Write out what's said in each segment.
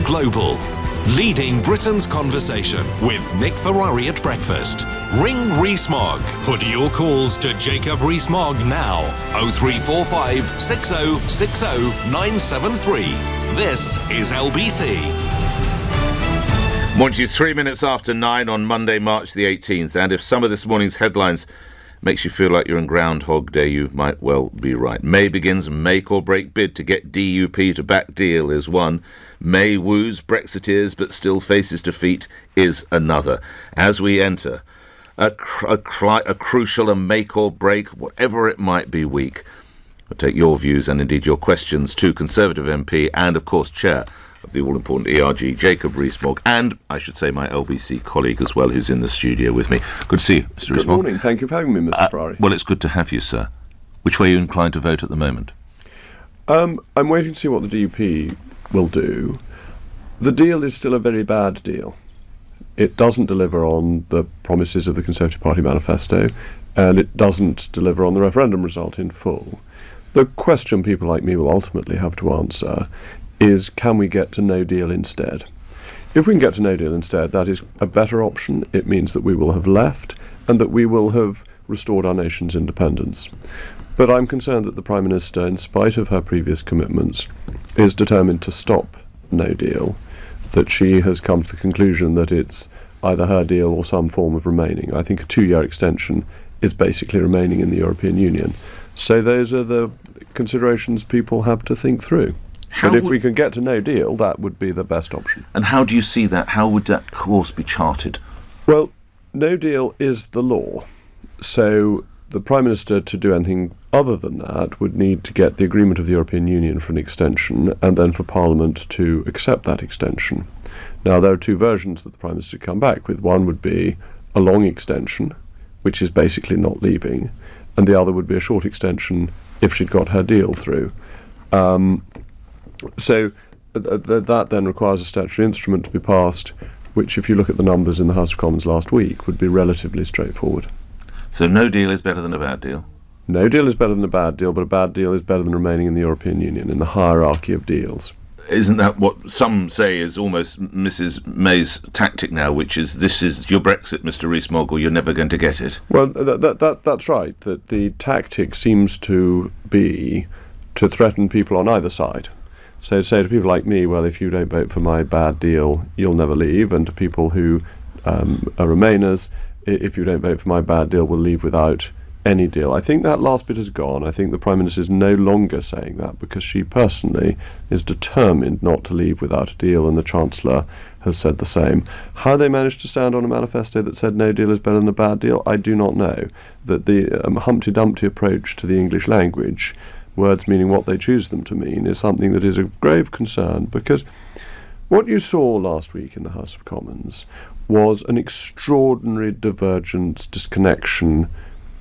Global. Leading Britain's conversation with Nick Ferrari at breakfast. Ring Rees-Mogg. Put your calls to Jacob Rees-Mogg now. 0345 6060 973. This is LBC. Morning to you, 3 minutes after 9 on Monday, March the 18th. And if some of this morning's headlines makes you feel like you're in Groundhog Day, you might well be right. May begins make or break bid to get DUP to back deal is one. May woos Brexiteers but still faces defeat is another. As we enter a crucial and make or break, whatever it might be, week. I'll take your views and indeed your questions to Conservative MP and, of course, Chair of the all-important ERG, Jacob Rees-Mogg, and, I should say, my LBC colleague as well, who's in the studio with me. Good to see you, Mr. Rees-Mogg. Good morning. Thank you for having me, Mr. Ferrari. Well, it's good to have you, sir. Which way are you inclined to vote at the moment? I'm waiting to see what the DUP will do. The deal is still a very bad deal. It doesn't deliver on the promises of the Conservative Party manifesto, and it doesn't deliver on the referendum result in full. The question people like me will ultimately have to answer is, can we get to no deal instead? If we can get to no deal instead, that is a better option. It means that we will have left and that we will have restored our nation's independence. But I'm concerned that the Prime Minister, in spite of her previous commitments, is determined to stop no deal, that she has come to the conclusion that it's either her deal or some form of remaining. I think a 2-year extension is basically remaining in the European Union. So those are the considerations people have to think through. But if we can get to no deal, that would be the best option. And how do you see that? How would that course be charted? Well, no deal is the law. So the Prime Minister, to do anything other than that, would need to get the agreement of the European Union for an extension and then for Parliament to accept that extension. Now, there are two versions that the Prime Minister could come back with. One would be a long extension, which is basically not leaving, and the other would be a short extension if she'd got her deal through. So that then requires a statutory instrument to be passed, which, if you look at the numbers in the House of Commons last week, would be relatively straightforward. So no deal is better than a bad deal? No deal is better than a bad deal, but a bad deal is better than remaining in the European Union, in the hierarchy of deals. Isn't that what some say is almost Mrs May's tactic now, which is, this is your Brexit, Mr Rees-Mogg, or you're never going to get it? Well, that's right. That the tactic seems to be to threaten people on either side. So say to people like me, well, if you don't vote for my bad deal, you'll never leave. And to people who are Remainers, if you don't vote for my bad deal, we'll leave without any deal. I think that last bit has gone. I think the Prime Minister is no longer saying that because she personally is determined not to leave without a deal, and the Chancellor has said the same. How they managed to stand on a manifesto that said no deal is better than a bad deal, I do not know. That the Humpty Dumpty approach to the English language, words meaning what they choose them to mean, is something that is of grave concern, because what you saw last week in the House of Commons was an extraordinary divergence, disconnection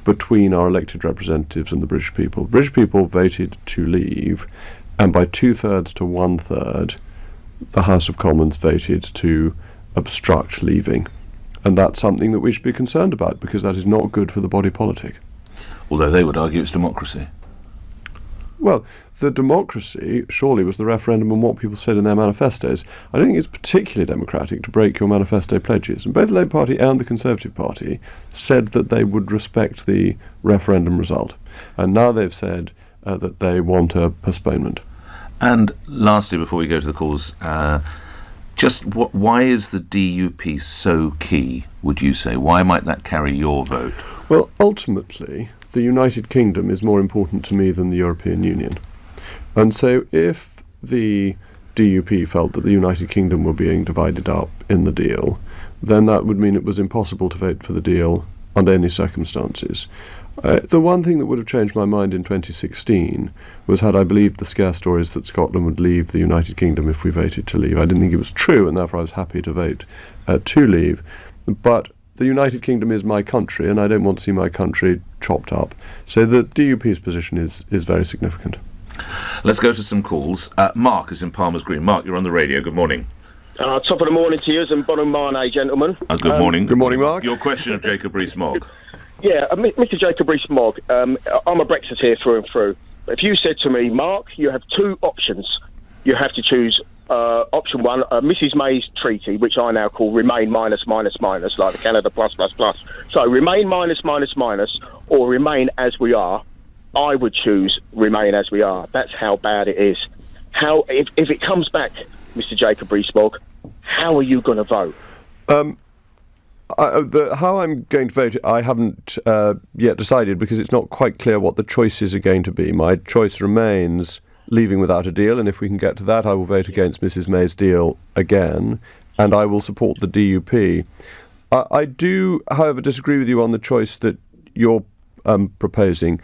between our elected representatives and the British people. The British people voted to leave, and by 2/3 to 1/3, the House of Commons voted to obstruct leaving. And that's something that we should be concerned about, because that is not good for the body politic. Although they would argue it's democracy. Well, the democracy surely was the referendum and what people said in their manifestos. I don't think it's particularly democratic to break your manifesto pledges. And both the Labour Party and the Conservative Party said that they would respect the referendum result. And now they've said that they want a postponement. And lastly, before we go to the calls, why is the DUP so key, would you say? Why might that carry your vote? Well, ultimately, the United Kingdom is more important to me than the European Union. And so if the DUP felt that the United Kingdom were being divided up in the deal, then that would mean it was impossible to vote for the deal under any circumstances. The one thing that would have changed my mind in 2016 was had I believed the scare stories that Scotland would leave the United Kingdom if we voted to leave. I didn't think it was true, and therefore I was happy to vote to leave. But the United Kingdom is my country, and I don't want to see my country chopped up. So the DUP's position is very significant. Let's go to some calls. Mark is in Palmer's Green. Mark, you're on the radio. Good morning. Top of the morning to you and bottom morning, gentlemen. Good morning. Good morning, Mark. Your question of Jacob Rees-Mogg. Yeah, Mr. Jacob Rees-Mogg, I'm a Brexiteer through and through. If you said to me, Mark, you have two options. You have to choose option one, Mrs May's treaty, which I now call Remain minus, like the Canada plus. So Remain minus, or Remain as we are. I would choose Remain as we are. That's how bad it is. If it comes back, Mr Jacob Rees-Mogg, how are you going to vote? How I'm going to vote, I haven't yet decided, because it's not quite clear what the choices are going to be. My choice remains leaving without a deal, and if we can get to that, I will vote against Mrs May's deal again, and I will support the DUP. I do, however, disagree with you on the choice that you're proposing.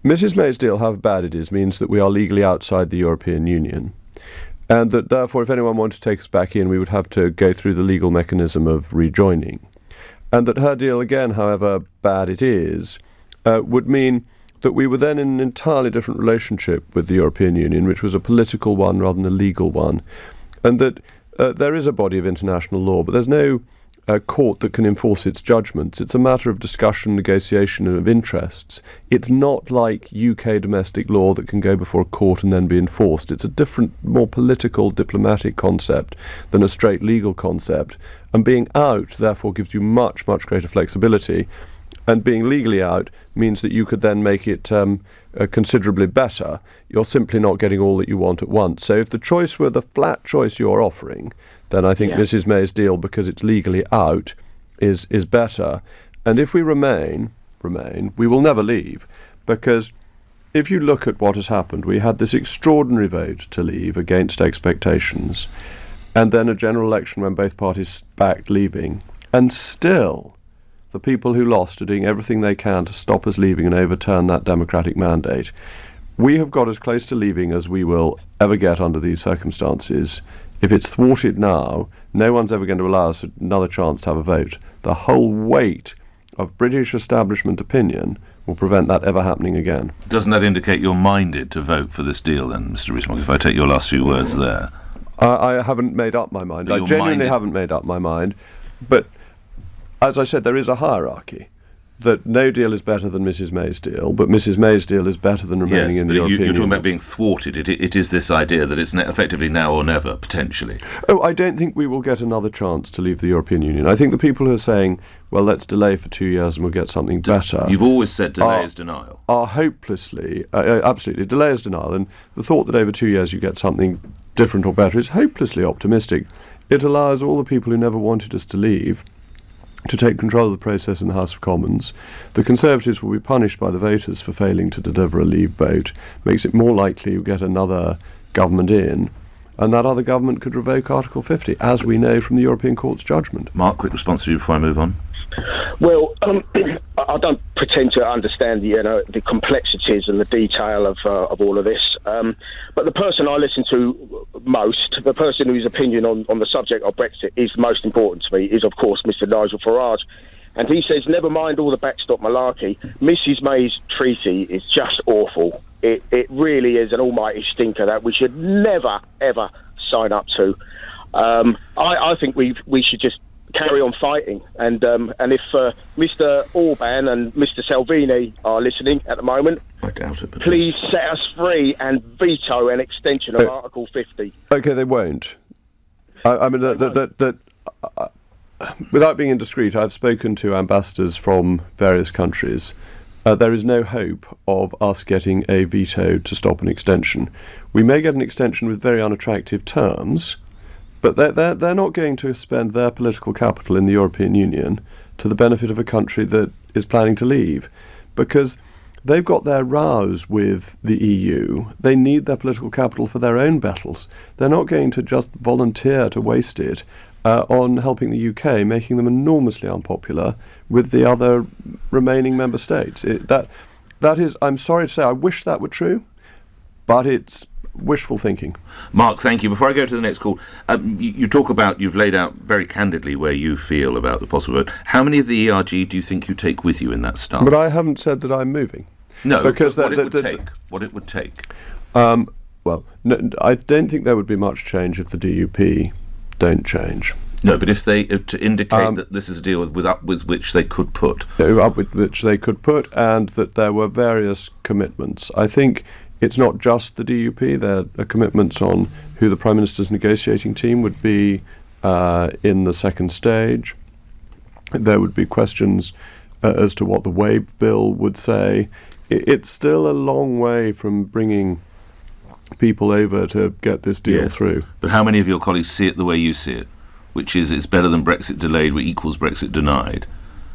Mrs May's deal, however bad it is, means that we are legally outside the European Union, and that therefore if anyone wanted to take us back in, we would have to go through the legal mechanism of rejoining. And that her deal, again, however bad it is, would mean that we were then in an entirely different relationship with the European Union, which was a political one rather than a legal one, and that there is a body of international law, but there's no court that can enforce its judgments. It's a matter of discussion, negotiation, and of interests. It's not like UK domestic law that can go before a court and then be enforced. It's a different, more political, diplomatic concept than a straight legal concept, and being out, therefore, gives you much, much greater flexibility. And being legally out means that you could then make it considerably better. You're simply not getting all that you want at once. So if the choice were the flat choice you're offering, then I think Mrs May's deal, because it's legally out, is better. And if we remain, we will never leave, because if you look at what has happened, we had this extraordinary vote to leave against expectations, and then a general election when both parties backed leaving, and still the people who lost are doing everything they can to stop us leaving and overturn that democratic mandate. We have got as close to leaving as we will ever get under these circumstances. If it's thwarted now, no one's ever going to allow us another chance to have a vote. The whole weight of British establishment opinion will prevent that ever happening again. Doesn't that indicate you're minded to vote for this deal then, Mr Rees-Mogg, if I take your last few words there? I haven't made up my mind. I genuinely haven't made up my mind. But as I said, there is a hierarchy. That no deal is better than Mrs May's deal, but Mrs May's deal is better than remaining in the European Union. You're talking about being thwarted. It is this idea that it's effectively now or never, potentially. Oh, I don't think we will get another chance to leave the European Union. I think the people who are saying, well, let's delay for 2 years and we'll get something better... You've always said delay is denial. ...are hopelessly, absolutely, delay is denial. And the thought that over 2 years you get something different or better is hopelessly optimistic. It allows all the people who never wanted us to leave to take control of the process in the House of Commons. The Conservatives will be punished by the voters for failing to deliver a leave vote. Makes it more likely you get another government in, and that other government could revoke Article 50, as we know from the European Court's judgment. Mark, quick response to you before I move on. Well, I don't pretend to understand the complexities and the detail of all of this. But the person I listen to most, the person whose opinion on the subject of Brexit is most important to me, is of course Mr Nigel Farage. And he says, never mind all the backstop malarkey, Mrs May's treaty is just awful. It really is an almighty stinker that we should never, ever sign up to. I think we should just carry on fighting, and if Mr Orban and Mr Salvini are listening at the moment, I doubt it, please set us free and veto an extension of Article 50. Okay, they won't. I mean, without being indiscreet, I've spoken to ambassadors from various countries. There is no hope of us getting a veto to stop an extension. We may get an extension with very unattractive terms, but they're not going to spend their political capital in the European Union to the benefit of a country that is planning to leave, because they've got their rows with the EU. They need their political capital for their own battles. They're not going to just volunteer to waste it on helping the UK, making them enormously unpopular with the other remaining member states. That is, I'm sorry to say, I wish that were true, but it's wishful thinking. Mark, thank you. Before I go to the next call, you talk about, you've laid out very candidly where you feel about the possible vote. How many of the ERG do you think you take with you in that stance? But I haven't said that I'm moving. No, because what it would take. Well, no, I don't think there would be much change if the DUP don't change. No, but if they to indicate that this is a deal with which they could put, up with which they could put, and that there were various commitments. I think it's not just the DUP. There are commitments on who the Prime Minister's negotiating team would be in the second stage. There would be questions as to what the Wave bill would say. It's still a long way from bringing people over to get this deal through. But how many of your colleagues see it the way you see it, which is it's better than Brexit delayed, which equals Brexit denied,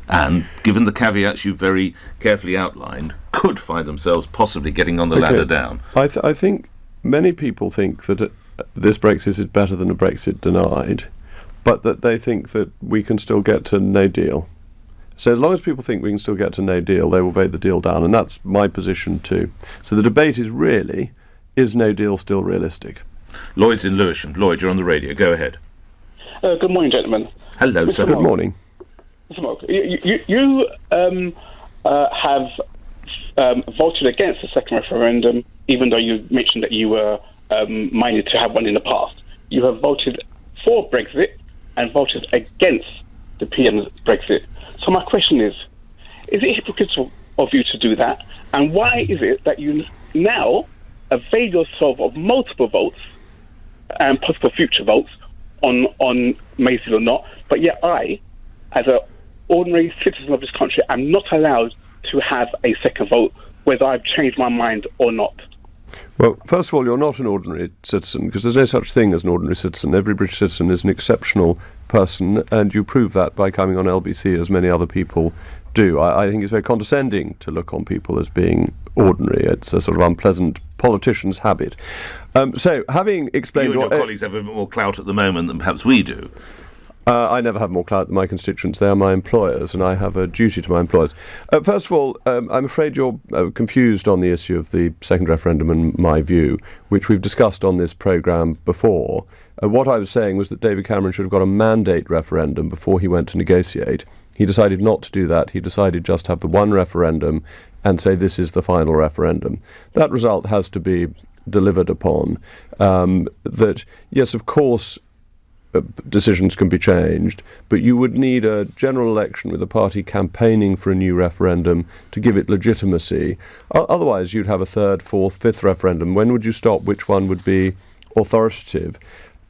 and given the caveats you very carefully outlined, could find themselves possibly getting on the ladder down? I think many people think that this Brexit is better than a Brexit denied, but that they think that we can still get to no deal. So as long as people think we can still get to no deal, they will vote the deal down, and that's my position too. So the debate is really, is no deal still realistic? Lloyd's in Lewisham. Lloyd, you're on the radio. Go ahead. Good morning, gentlemen. Hello, sir. Good morning. Mr. Mogg, you have voted against the second referendum, even though you mentioned that you were minded to have one in the past. You have voted for Brexit and voted against the PM's Brexit. So my question is it hypocritical of you to do that? And why is it that you now avail yourself of multiple votes and possible future votes on Mason or not, but yet I, as an ordinary citizen of this country, am not allowed to have a second vote, whether I've changed my mind or not? Well, first of all, you're not an ordinary citizen, because there's no such thing as an ordinary citizen. Every British citizen is an exceptional person, and you prove that by coming on LBC, as many other people do. I think it's very condescending to look on people as being ordinary. It's a sort of unpleasant politician's habit. So, having explained... You and your colleagues have a bit more clout at the moment than perhaps we do. I never have more clout than my constituents. They are my employers, and I have a duty to my employers. First of all, I'm afraid you're confused on the issue of the second referendum and my view, which we've discussed on this programme before. What I was saying was that David Cameron should have got a mandate referendum before he went to negotiate. He decided not to do that. He decided just to have the one referendum and say this is the final referendum. That result has to be delivered upon. That, yes, of course, decisions can be changed, but you would need a general election with a party campaigning for a new referendum to give it legitimacy. Otherwise, you'd have a third, fourth, fifth referendum. When would you stop? Which one would be authoritative?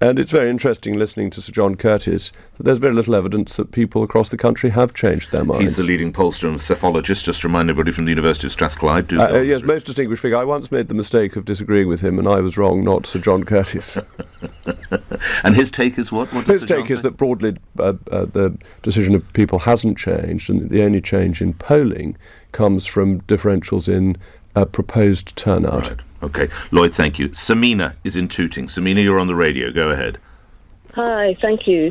And it's very interesting listening to Sir John Curtis that there's very little evidence that people across the country have changed their minds. He's the leading pollster and cephalogist, just to remind everybody, from the University of Strathclyde. Yes, most distinguished figure. I once made the mistake of disagreeing with him, and I was wrong, not Sir John Curtis. And his take is what? His take is that broadly the decision of people hasn't changed, and the only change in polling comes from differentials in proposed turnout. Right. OK. Lloyd, thank you. Samina is in Tooting. Samina, you're on the radio. Go ahead. Hi, thank you.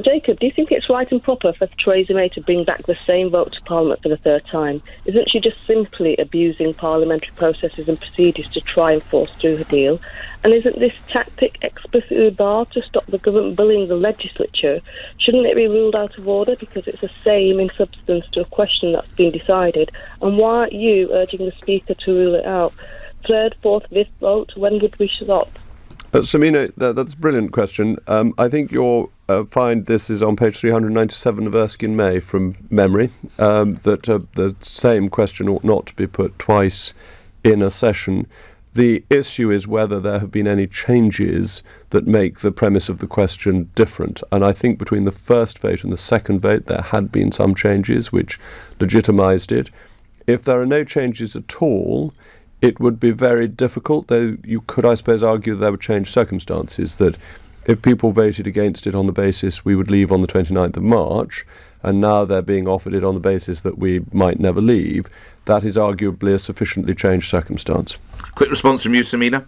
Jacob, do you think it's right and proper for Theresa May to bring back the same vote to Parliament for the third time? Isn't she just simply abusing parliamentary processes and procedures to try and force through her deal? And isn't this tactic explicitly barred to stop the government bullying the legislature? Shouldn't it be ruled out of order because it's the same in substance to a question that's been decided? And why aren't you urging the Speaker to rule it out? Third, fourth, fifth vote, when would we stop? Samina, that's a brilliant question. I think you'll find this is on page 397 of Erskine May from memory, that the same question ought not to be put twice in a session. The issue is whether there have been any changes that make the premise of the question different. And I think between the first vote and the second vote, there had been some changes which legitimised it. If there are no changes at all, it would be very difficult, though you could, I suppose, argue that there would change circumstances, that if people voted against it on the basis we would leave on the 29th of March, and now they're being offered it on the basis that we might never leave, that is arguably a sufficiently changed circumstance. Quick response from you, Samina.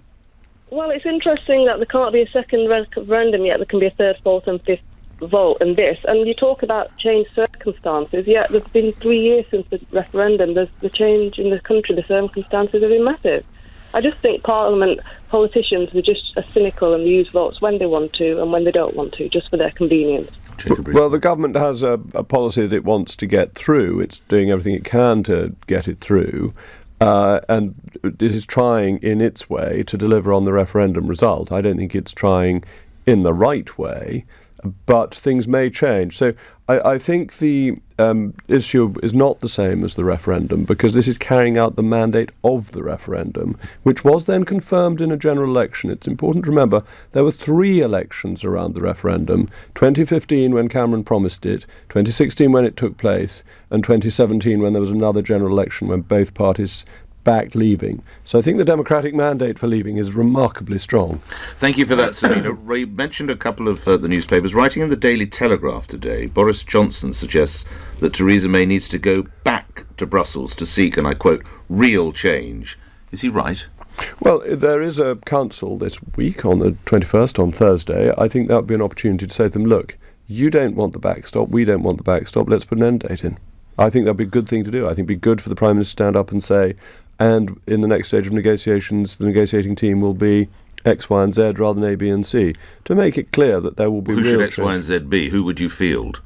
Well, it's interesting that there can't be a second referendum yet. There can be a third, fourth and fifth vote in this. And you talk about changed circumstances, yet there's been 3 years since the referendum. There's the change in the country, the circumstances have been massive. I just think Parliament politicians are just cynical and use votes when they want to and when they don't want to, just for their convenience. Well, the government has a policy that it wants to get through. It's doing everything it can to get it through. And it is trying in its way to deliver on the referendum result. I don't think it's trying in the right way, but things may change. So I think the issue is not the same as the referendum, because this is carrying out the mandate of the referendum, which was then confirmed in a general election. It's important to remember there were 3 elections around the referendum: 2015 when Cameron promised it, 2016 when it took place, and 2017 when there was another general election when both parties backed leaving. So I think the democratic mandate for leaving is remarkably strong. Thank you for that, Selina. Ray mentioned a couple of the newspapers. Writing in the Daily Telegraph today, Boris Johnson suggests that Theresa May needs to go back to Brussels to seek, and I quote, real change. Is he right? Well, there is a council this week on the 21st, on Thursday. I think that would be an opportunity to say to them, look, you don't want the backstop, we don't want the backstop, let's put an end date in. I think that would be a good thing to do. I think it would be good for the Prime Minister to stand up and say, and in the next stage of negotiations, the negotiating team will be X, Y and Z rather than A, B and C, to make it clear that there will be Who real should X, change. Y and Z be? Who would you field?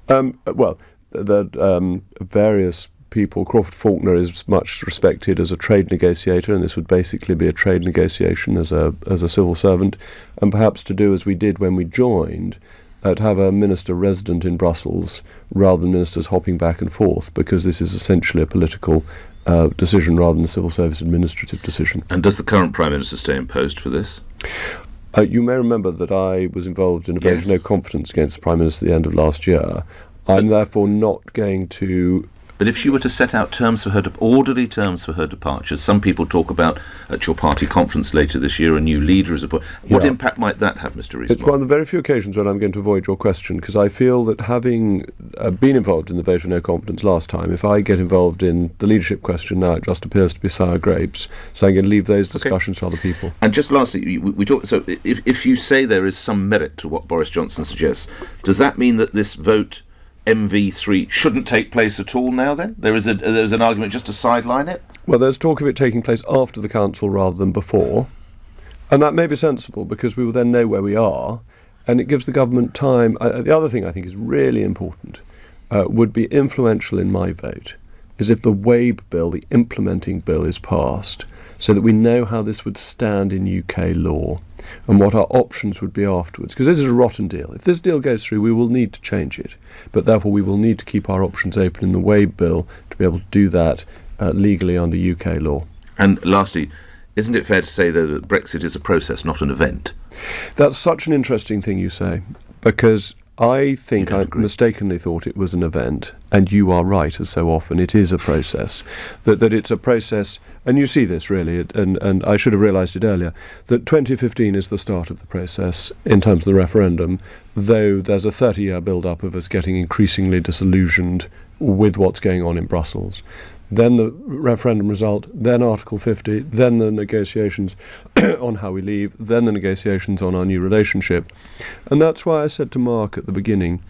Well, the various people. Crawford Faulkner is much respected as a trade negotiator, and this would basically be a trade negotiation as a civil servant, and perhaps to do as we did when we joined, to have a minister resident in Brussels rather than ministers hopping back and forth, because this is essentially a political decision rather than a civil service administrative decision. And does the current Prime Minister stay in post for this? You may remember that I was involved in a vote of no confidence against the Prime Minister at the end of last year. I'm therefore not going to... But if she were to set out terms for her, orderly terms for her departure, some people talk about, at your party conference later this year, a new leader as a... What impact might that have, Mr. Rees-Mogg? It's one of the very few occasions when I'm going to avoid your question, because I feel that having been involved in the vote of no confidence last time, if I get involved in the leadership question now, it just appears to be sour grapes. So I'm going to leave those discussions to other people. And just lastly, we talk. So if you say there is some merit to what Boris Johnson suggests, does that mean that this vote... MV3 shouldn't take place at all now then? There's an argument just to sideline it? Well, there's talk of it taking place after the council rather than before, and that may be sensible because we will then know where we are, and it gives the government time. The other thing I think is really important, would be influential in my vote, is if the WABE bill, the implementing bill, is passed, so that we know how this would stand in UK law and what our options would be afterwards. Because this is a rotten deal. If this deal goes through, we will need to change it. But therefore, we will need to keep our options open in the WABE bill to be able to do that legally under UK law. And lastly, isn't it fair to say, though, that Brexit is a process, not an event? That's such an interesting thing you say, because I think I mistakenly thought it was an event, and you are right, as so often, it is a process. That it's a process, and you see this really, and I should have realised it earlier, that 2015 is the start of the process in terms of the referendum, though there's a 30-year build-up of us getting increasingly disillusioned with what's going on in Brussels. Then the referendum result, then Article 50, then the negotiations on how we leave, then the negotiations on our new relationship. And that's why I said to Mark at the beginning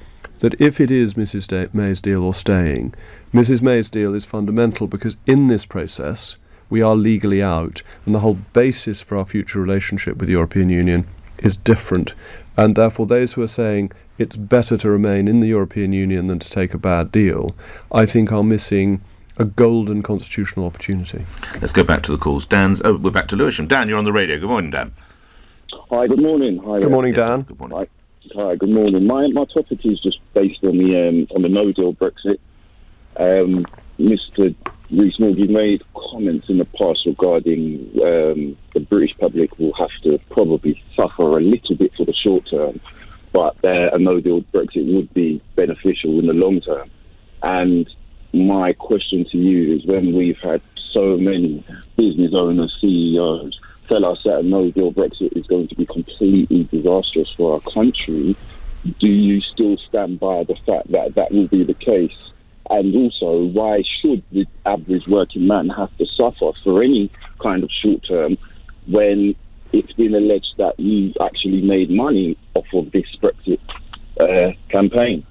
that if it is Mrs. May's deal or staying, Mrs. May's deal is fundamental, because in this process we are legally out, and the whole basis for our future relationship with the European Union is different. And therefore those who are saying it's better to remain in the European Union than to take a bad deal, I think are missing a golden constitutional opportunity. Let's go back to the calls. We're back to Lewisham. Dan, you're on the radio. Good morning, Dan. Hi, good morning. Hi, good morning, Dan. Good morning. Hi, good morning. My topic is just based on the no-deal Brexit. Mr. Rees-Mogg, you made comments in the past regarding the British public will have to probably suffer a little bit for the short term, but a no-deal Brexit would be beneficial in the long term. And my question to you is, when we've had so many business owners, CEOs, tell us that a no-deal Brexit is going to be completely disastrous for our country, do you still stand by the fact that that will be the case? And also, why should the average working man have to suffer for any kind of short term when it's been alleged that you actually made money off of this Brexit campaign?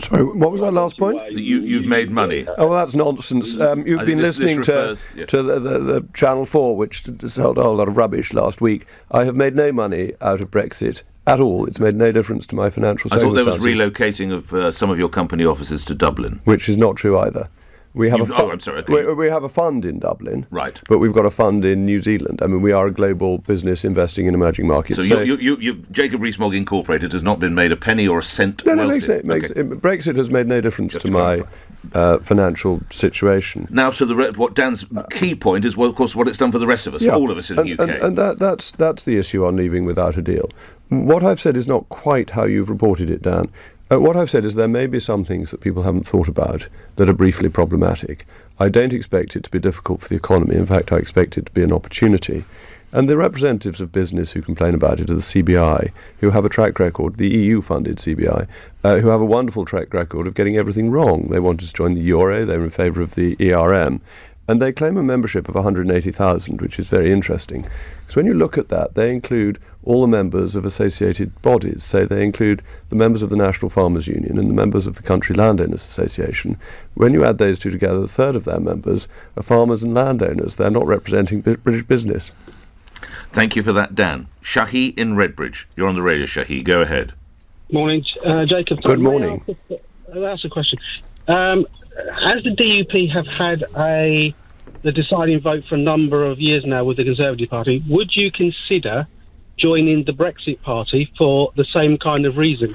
Sorry, what was that last point? You've made money. Oh, well, that's nonsense. You've been listening to the Channel 4, which told a whole lot of rubbish last week. I have made no money out of Brexit at all. It's made no difference to my financial circumstances. I thought there was relocating of some of your company offices to Dublin. Which is not true either. We have I'm sorry. Okay. we have a fund in Dublin, Right. But we've got a fund in New Zealand. I mean, we are a global business investing in emerging markets. So you Jacob Rees-Mogg Incorporated has not been made a penny or a cent wealthy. Brexit has made no difference Just to to my financial situation. Now, so what Dan's key point is, well, of course, what it's done for the rest of us, for all of us in the UK. And that's the issue on leaving without a deal. What I've said is not quite how you've reported it, Dan. What I've said is there may be some things that people haven't thought about that are briefly problematic. I don't expect it to be difficult for the economy. In fact, I expect it to be an opportunity. And the representatives of business who complain about it are the CBI, who have a track record, the EU-funded CBI, who have a wonderful track record of getting everything wrong. They wanted to join the Euro, they were in favour of the ERM, and they claim a membership of 180,000, which is very interesting. Because when you look at that, they include all the members of associated bodies. So they include the members of the National Farmers Union and the members of the Country Landowners Association. When you add those two together, a third of their members are farmers and landowners. They're not representing British business. Thank you for that, Dan. Shahi in Redbridge. You're on the radio, Shahi. Go ahead. Morning, Jacob. Good morning. I'll ask a question. As the DUP have had the deciding vote for a number of years now with the Conservative Party, would you consider joining the Brexit Party for the same kind of reason?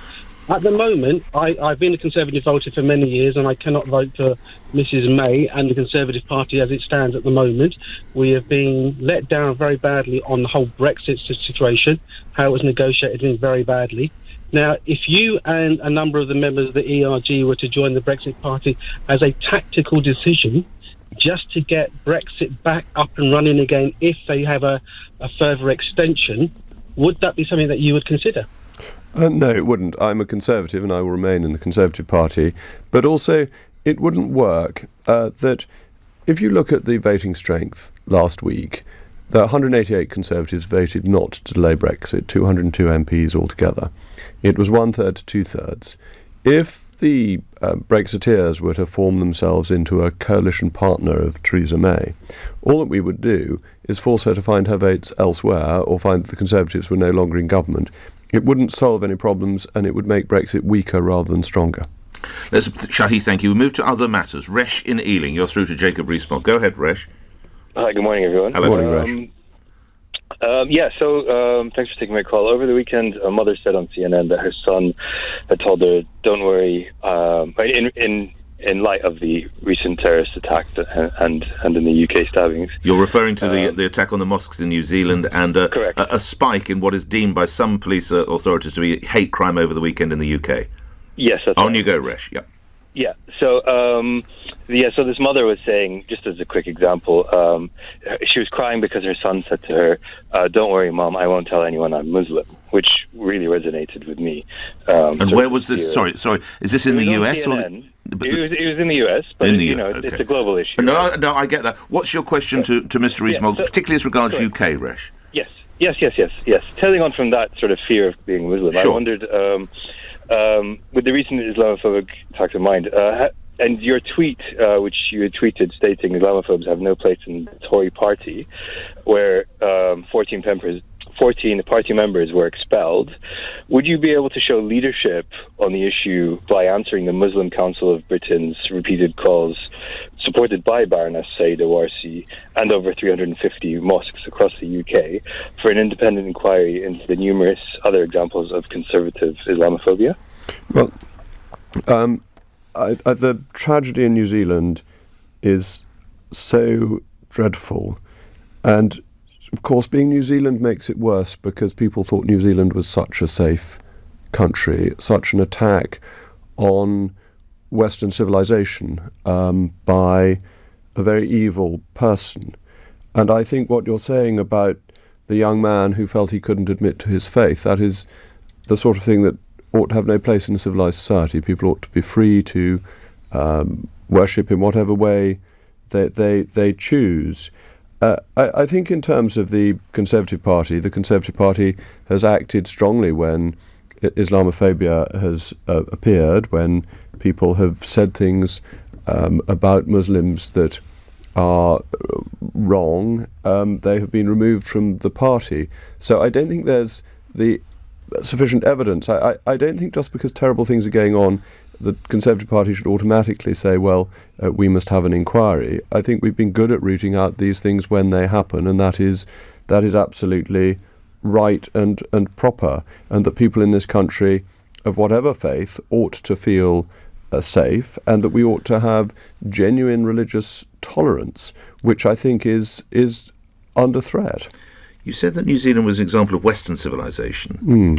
At the moment, I've been a Conservative voter for many years, and I cannot vote for Mrs May and the Conservative Party as it stands at the moment. We have been let down very badly on the whole Brexit situation, how it was negotiated very badly. Now, if you and a number of the members of the ERG were to join the Brexit Party as a tactical decision, just to get Brexit back up and running again if they have a further extension, would that be something that you would consider? No, it wouldn't. I'm a Conservative and I will remain in the Conservative Party. But also, it wouldn't work that if you look at the voting strength last week, the 188 Conservatives voted not to delay Brexit, 202 MPs altogether. It was 1/3 to 2/3. If the Brexiteers were to form themselves into a coalition partner of Theresa May, all that we would do is force her to find her votes elsewhere or find that the Conservatives were no longer in government. It wouldn't solve any problems and it would make Brexit weaker rather than stronger. Shahi, thank you. We move to other matters. Resh in Ealing. You're through to Jacob Rees-Mogg. Go ahead, Resh. Hi, good morning, everyone. Hello. Good morning, Resh. Thanks for taking my call. Over the weekend, a mother said on CNN that her son had told her, "Don't worry," in light of the recent terrorist attacks and in the UK stabbings. You're referring to the attack on the mosques in New Zealand and a spike in what is deemed by some police authorities to be hate crime over the weekend in the UK. Yes, that's On right. you go, Resh. Yeah. Yeah. So this mother was saying, just as a quick example, she was crying because her son said to her, "Don't worry, Mom, I won't tell anyone I'm Muslim," which really resonated with me. And where was this? Sorry. Is this in the US or? It was in the US, but it's a global issue. No, I get that. What's your question to Mr. Rees-Mogg, particularly as regards UK, Resh? Yes. Tailing on from that sort of fear of being Muslim, Sure. I wondered, with the recent Islamophobic attacks in mind, and your tweet, which you had tweeted stating Islamophobes have no place in the Tory party, where 14 party members were expelled, would you be able to show leadership on the issue by answering the Muslim Council of Britain's repeated calls, supported by Baroness Saeed Awarsi and over 350 mosques across the UK, for an independent inquiry into the numerous other examples of conservative Islamophobia? Well, the tragedy in New Zealand is so dreadful, and of course being New Zealand makes it worse because people thought New Zealand was such a safe country. Such an attack on Western civilization by a very evil person. And I think what you're saying about the young man who felt he couldn't admit to his faith, that is the sort of thing that ought to have no place in a civilized society. People ought to be free to worship in whatever way they choose. I think in terms of the Conservative Party has acted strongly when Islamophobia has appeared, when people have said things about Muslims that are wrong. They have been removed from the party. So I don't think there's the sufficient evidence. I don't think just because terrible things are going on the Conservative Party should automatically say, well, we must have an inquiry. I think we've been good at rooting out these things when they happen, and that is absolutely right and proper, and that people in this country of whatever faith ought to feel safe, and that we ought to have genuine religious tolerance, which I think is under threat. You said that New Zealand was an example of Western civilization.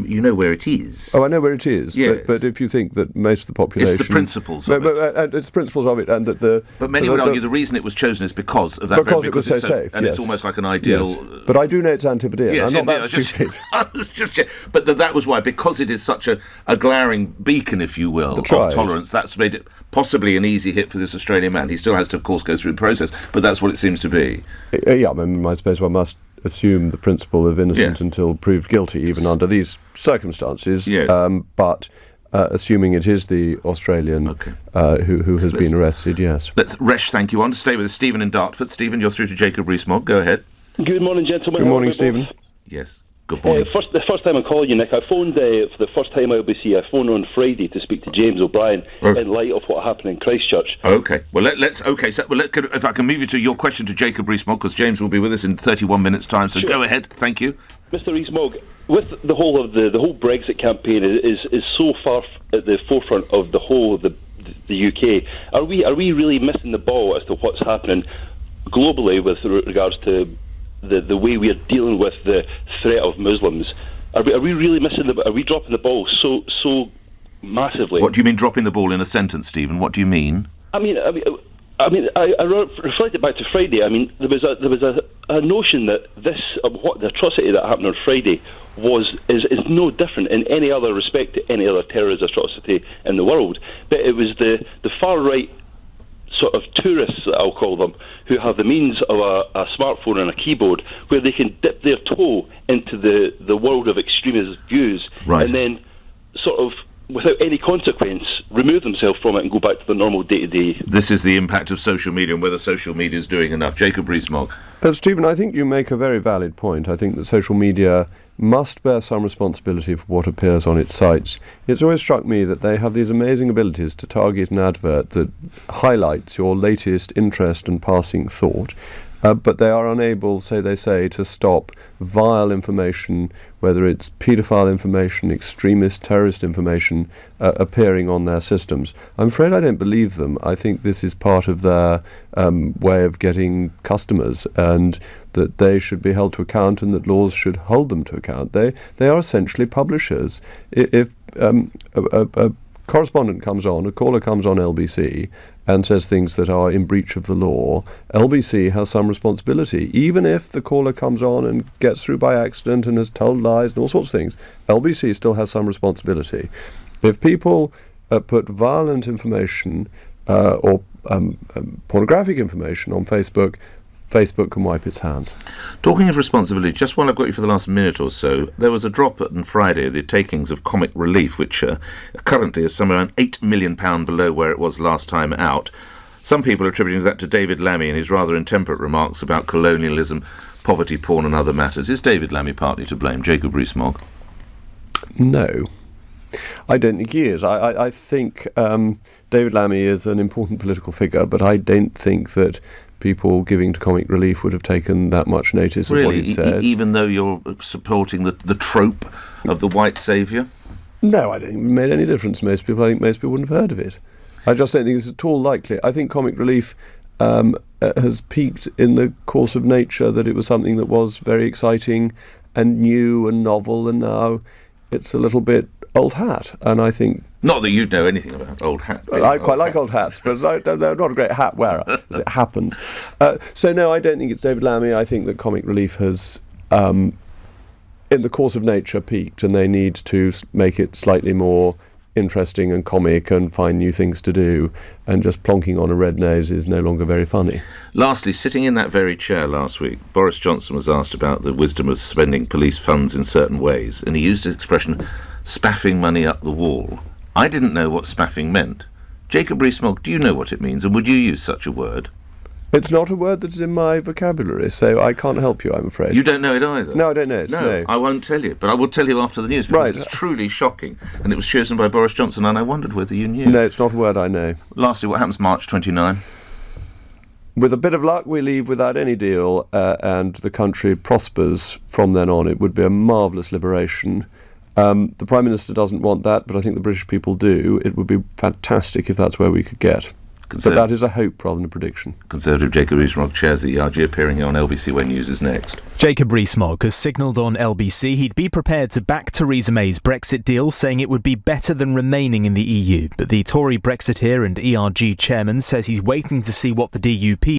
You know where it is? Oh, I know where it is. Yes. But if you think that most of the population... It's the principles of it. And it's the principles of it, and that But many would argue the reason it was chosen is because of that. Because it was so safe, and yes. it's almost like an ideal... Yes. But I do know it's Antipodean. Yes, I'm not that stupid. But that was why, because it is such a glaring beacon, if you will, of tolerance, that's made it possibly an easy hit for this Australian man. He still has to, of course, go through the process, but that's what it seems to be. Yeah, I suppose one must assume the principle of innocent until proved guilty, even under these circumstances. Yes. But assuming it is the Australian who has been arrested, yes. Resh, thank you. On to stay with us, Stephen in Dartford. Stephen, you're through to Jacob Rees-Mogg. Go ahead. Good morning, gentlemen. Good morning, Stephen. Yes. Good morning. The first time I'm calling you, Nick, I phoned for the first time LBC. I phoned on Friday to speak to James O'Brien in light of what happened in Christchurch. Okay. Well, if I can move you to your question to Jacob Rees-Mogg, because James will be with us in 31 minutes' time. So go ahead. Thank you, Mr. Rees-Mogg. With the whole of the whole Brexit campaign is so far at the forefront of the whole of the UK. Are we really missing the ball as to what's happening globally with regards to the way we are dealing with the threat of Muslims? Are we really missing are we dropping the ball so massively? What do you mean dropping the ball in a sentence, Stephen? What do you mean? I reflected back to Friday. I mean, there was a notion that what the atrocity that happened on Friday is no different in any other respect to any other terrorist atrocity in the world. But it was the far right sort of tourists, I'll call them, who have the means of a smartphone and a keyboard, where they can dip their toe into the world of extremist views, and then sort of, without any consequence, remove themselves from it and go back to the normal day-to-day. This is the impact of social media and whether social media is doing enough. Jacob Rees-Mogg. Stephen, I think you make a very valid point. I think that social media must bear some responsibility for what appears on its sites. It's always struck me that they have these amazing abilities to target an advert that highlights your latest interest and passing thought, but they are unable, so they say, to stop vile information, whether it's paedophile information, extremist, terrorist information, appearing on their systems. I'm afraid I don't believe them. I think this is part of their way of getting customers, and that they should be held to account and that laws should hold them to account. They are essentially publishers. If a correspondent comes on, a caller comes on LBC and says things that are in breach of the law, LBC has some responsibility. Even if the caller comes on and gets through by accident and has told lies and all sorts of things, LBC still has some responsibility. If people put violent information or pornographic information on Facebook, Facebook can wipe its hands. Talking of responsibility, just while I've got you for the last minute or so, there was a drop on Friday of the takings of Comic Relief, which currently is somewhere around £8 million below where it was last time out. Some people are attributing that to David Lammy and his rather intemperate remarks about colonialism, poverty, porn and other matters. Is David Lammy partly to blame? Jacob Rees-Mogg? No. I don't think he is. I think David Lammy is an important political figure, but I don't think that people giving to Comic Relief would have taken that much notice of what he said. Even though you're supporting the trope of the white saviour? No, I don't think it made any difference to most people. I think most people wouldn't have heard of it. I just don't think it's at all likely. I think Comic Relief has peaked in the course of nature, that it was something that was very exciting and new and novel, and now it's a little bit old hat, and I think... Not that you'd know anything about old hat. Well, I quite like old hats, but I'm not a great hat wearer, as it happens. So no, I don't think it's David Lammy. I think that Comic Relief has, in the course of nature, peaked, and they need to make it slightly more interesting and comic and find new things to do, and just plonking on a red nose is no longer very funny. Lastly, sitting in that very chair last week, Boris Johnson was asked about the wisdom of spending police funds in certain ways, and he used the expression spaffing money up the wall. I didn't know what spaffing meant. Jacob Rees-Mogg, do you know what it means, and would you use such a word? It's not a word that's in my vocabulary, so I can't help you, I'm afraid. You don't know it either? No, I don't know it. No, I won't tell you, but I will tell you after the news, because Right. it's truly shocking, and it was chosen by Boris Johnson, and I wondered whether you knew. No, it's not a word I know. Lastly, what happens March 29? With a bit of luck, we leave without any deal, and the country prospers from then on. It would be a marvellous liberation. The Prime Minister doesn't want that, but I think the British people do. It would be fantastic if that's where we could get. But that is a hope rather than a prediction. Conservative Jacob Rees-Mogg chairs the ERG, appearing on LBC when news is next. Jacob Rees-Mogg has signalled on LBC he'd be prepared to back Theresa May's Brexit deal, saying it would be better than remaining in the EU. But the Tory Brexiteer and ERG chairman says he's waiting to see what the DUP